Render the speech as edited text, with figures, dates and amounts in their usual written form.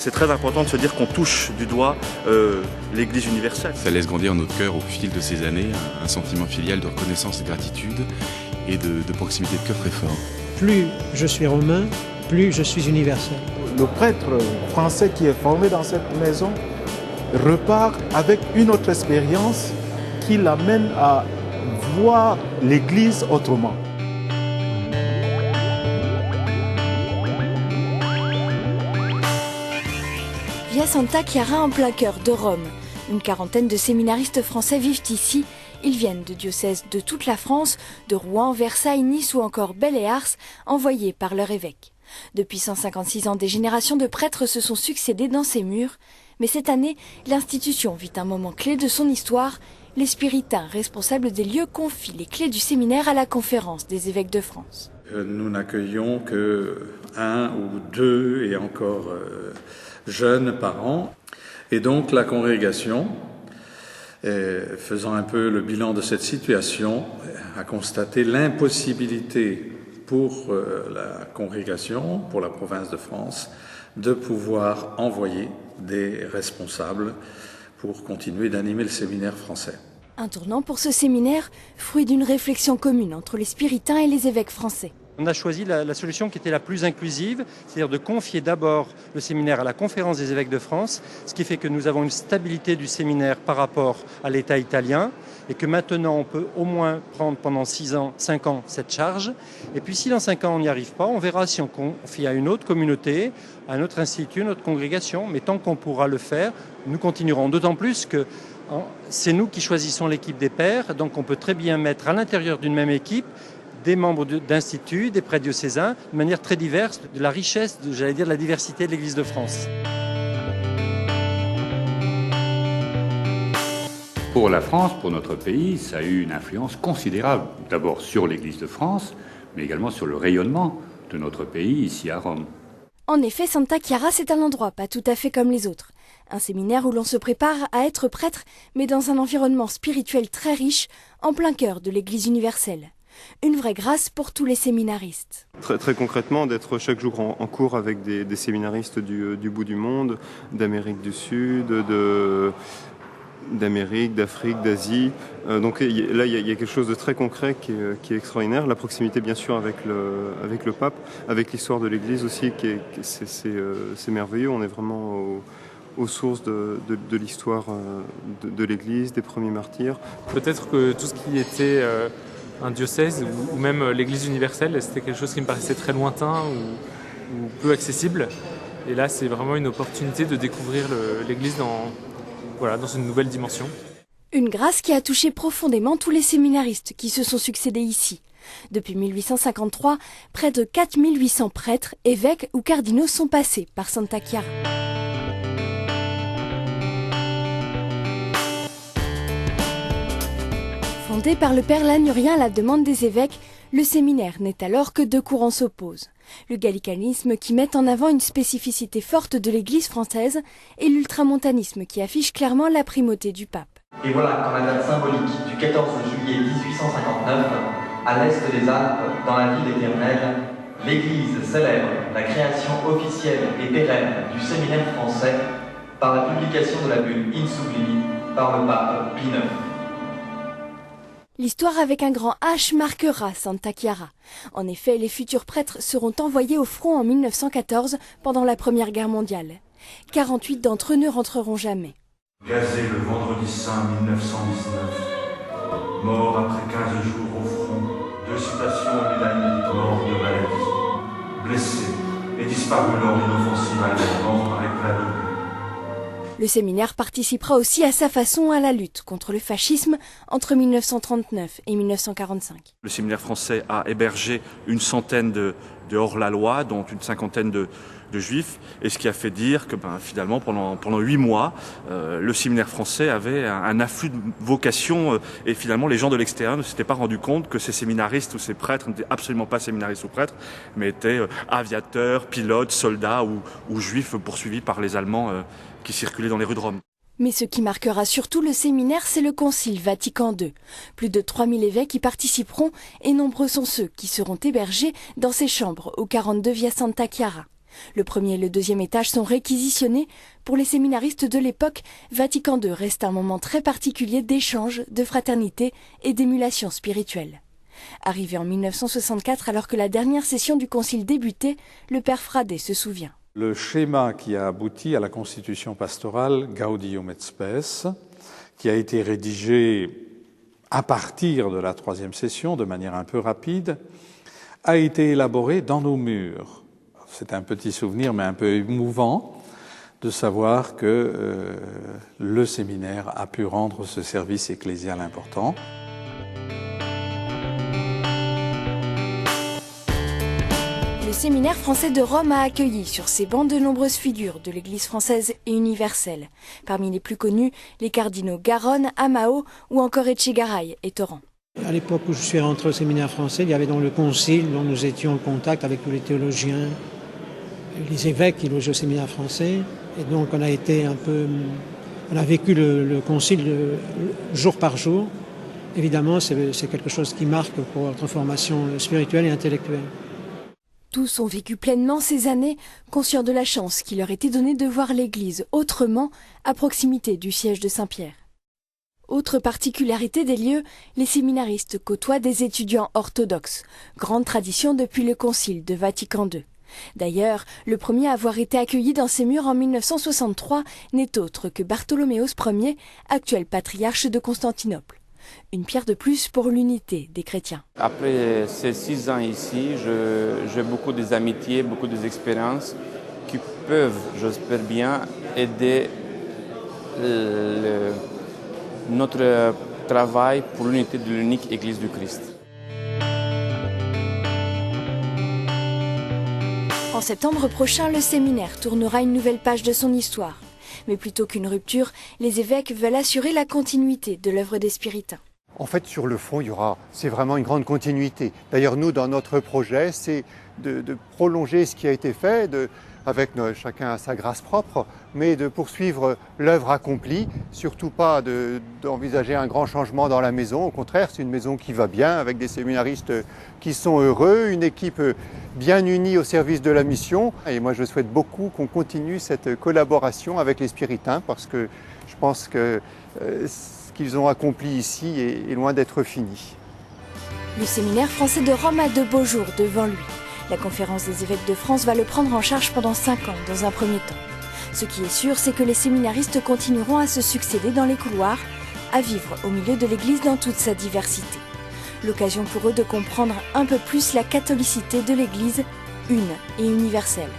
C'est très important de se dire qu'on touche du doigt l'Église universelle. Ça laisse grandir dans notre cœur au fil de ces années un sentiment filial de reconnaissance et de gratitude et de proximité de cœur très fort. Plus je suis romain, plus je suis universel. Le prêtre français qui est formé dans cette maison repart avec une autre expérience qui l'amène à voir l'Église autrement. Via Santa Chiara en plein cœur de Rome. Une quarantaine de séminaristes français vivent ici. Ils viennent de diocèses de toute la France, de Rouen, Versailles, Nice ou encore Belle et Ars, envoyés par leur évêque. Depuis 156 ans, des générations de prêtres se sont succédés dans ces murs. Mais cette année, l'institution vit un moment clé de son histoire. Les spiritains responsables des lieux confient les clés du séminaire à la conférence des évêques de France. Nous n'accueillons que 1 ou 2 et encore jeunes par an. Et donc la congrégation, faisant un peu le bilan de cette situation, a constaté l'impossibilité pour la congrégation, pour la province de France, de pouvoir envoyer des responsables pour continuer d'animer le séminaire français. Un tournant pour ce séminaire, fruit d'une réflexion commune entre les spiritains et les évêques français. On a choisi la solution qui était la plus inclusive, c'est-à-dire de confier d'abord le séminaire à la conférence des évêques de France, ce qui fait que nous avons une stabilité du séminaire par rapport à l'État italien et que maintenant on peut au moins prendre pendant 5 ans cette charge. Et puis si dans 5 ans on n'y arrive pas, on verra si on confie à une autre communauté, à un autre institut, une autre congrégation, mais tant qu'on pourra le faire, nous continuerons. D'autant plus que c'est nous qui choisissons l'équipe des pères, donc on peut très bien mettre à l'intérieur d'une même équipe des membres d'instituts, des prêtres diocésains, de manière très diverse, de la richesse, de la diversité de l'Église de France. Pour la France, pour notre pays, ça a eu une influence considérable, d'abord sur l'Église de France, mais également sur le rayonnement de notre pays ici à Rome. En effet, Santa Chiara, c'est un endroit pas tout à fait comme les autres. Un séminaire où l'on se prépare à être prêtre, mais dans un environnement spirituel très riche, en plein cœur de l'Église universelle. Une vraie grâce pour tous les séminaristes. Très concrètement, d'être chaque jour en cours avec des séminaristes du bout du monde, d'Amérique du Sud, d'Amérique, d'Afrique, d'Asie. Donc là, il y a quelque chose de très concret qui est extraordinaire. La proximité, bien sûr, avec le pape, avec l'histoire de l'Église aussi, c'est merveilleux. On est vraiment aux sources de l'histoire de l'Église, des premiers martyrs. Peut-être que tout ce qui était un diocèse ou même l'Église universelle, c'était quelque chose qui me paraissait très lointain ou peu accessible. Et là, c'est vraiment une opportunité de découvrir l'Église dans une nouvelle dimension. Une grâce qui a touché profondément tous les séminaristes qui se sont succédés ici. Depuis 1853, près de 4800 prêtres, évêques ou cardinaux sont passés par Santa Chiara. Fondé par le père Lanurien à la demande des évêques, le séminaire n'est alors que 2 courants s'opposent. Le gallicanisme qui met en avant une spécificité forte de l'Église française et l'ultramontanisme qui affiche clairement la primauté du pape. Et voilà qu'en la date symbolique du 14 juillet 1859, à l'est des Alpes, dans la ville éternelle, l'Église célèbre la création officielle et pérenne du séminaire français par la publication de la bulle In Sublimi par le pape Pie IX. L'histoire avec un grand H marquera Santa Chiara. En effet, les futurs prêtres seront envoyés au front en 1914 pendant la Première Guerre mondiale. 48 d'entre eux ne rentreront jamais. Gazé le vendredi saint 1919, mort après 15 jours au front, 2 citations à Médaille, mort de maladie, blessé et disparu lors d'une offensive allemande, mort par éclat d'obus. Le séminaire participera aussi à sa façon à la lutte contre le fascisme entre 1939 et 1945. Le séminaire français a hébergé une centaine de hors-la-loi, dont une cinquantaine de juifs, et ce qui a fait dire que finalement pendant 8 mois, le séminaire français avait un afflux de vocations, et finalement les gens de l'extérieur ne s'étaient pas rendus compte que ces séminaristes ou ces prêtres n'étaient absolument pas séminaristes ou prêtres, mais étaient aviateurs, pilotes, soldats ou juifs poursuivis par les Allemands qui circulaient dans les rues de Rome. Mais ce qui marquera surtout le séminaire, c'est le Concile Vatican II. Plus de 3000 évêques y participeront et nombreux sont ceux qui seront hébergés dans ces chambres au 42 via Santa Chiara. Le premier et le deuxième étage sont réquisitionnés. Pour les séminaristes de l'époque, Vatican II reste un moment très particulier d'échange, de fraternité et d'émulation spirituelle. Arrivé en 1964, alors que la dernière session du concile débutait, le père Frade se souvient. Le schéma qui a abouti à la constitution pastorale Gaudium et Spes, qui a été rédigé à partir de la troisième session, de manière un peu rapide, a été élaboré dans nos murs. C'est un petit souvenir, mais un peu émouvant, de savoir que le séminaire a pu rendre ce service ecclésial important. Le séminaire français de Rome a accueilli sur ses bancs de nombreuses figures de l'Église française et universelle. Parmi les plus connus, les cardinaux Garonne, Amao ou encore Etchegaray et Torrent. À l'époque où je suis rentré au séminaire français, il y avait donc le concile dont nous étions en contact avec tous les théologiens, les évêques qui logeaient au séminaire français. Et donc on a vécu le concile jour par jour. Évidemment, c'est quelque chose qui marque pour notre formation spirituelle et intellectuelle. Tous ont vécu pleinement ces années, conscients de la chance qui leur était donnée de voir l'Église autrement, à proximité du siège de Saint-Pierre. Autre particularité des lieux, les séminaristes côtoient des étudiants orthodoxes, grande tradition depuis le concile de Vatican II. D'ailleurs, le premier à avoir été accueilli dans ces murs en 1963 n'est autre que Bartholoméos Ier, actuel patriarche de Constantinople. Une pierre de plus pour l'unité des chrétiens. Après ces 6 ans ici, j'ai beaucoup d'amitiés, beaucoup d'expériences qui peuvent, j'espère bien, aider notre travail pour l'unité de l'unique Église du Christ. En septembre prochain, le séminaire tournera une nouvelle page de son histoire. Mais plutôt qu'une rupture, les évêques veulent assurer la continuité de l'œuvre des Spiritains. En fait, sur le fond, c'est vraiment une grande continuité. D'ailleurs, nous, dans notre projet, c'est de prolonger ce qui a été fait, avec chacun à sa grâce propre, mais de poursuivre l'œuvre accomplie, surtout pas d'envisager un grand changement dans la maison. Au contraire, c'est une maison qui va bien, avec des séminaristes qui sont heureux, une équipe bien unie au service de la mission. Et moi, je souhaite beaucoup qu'on continue cette collaboration avec les Spiritains, parce que je pense que ce qu'ils ont accompli ici est loin d'être fini. Le séminaire français de Rome a de beaux jours devant lui. La conférence des évêques de France va le prendre en charge pendant 5 ans, dans un premier temps. Ce qui est sûr, c'est que les séminaristes continueront à se succéder dans les couloirs, à vivre au milieu de l'Église dans toute sa diversité. L'occasion pour eux de comprendre un peu plus la catholicité de l'Église, une et universelle.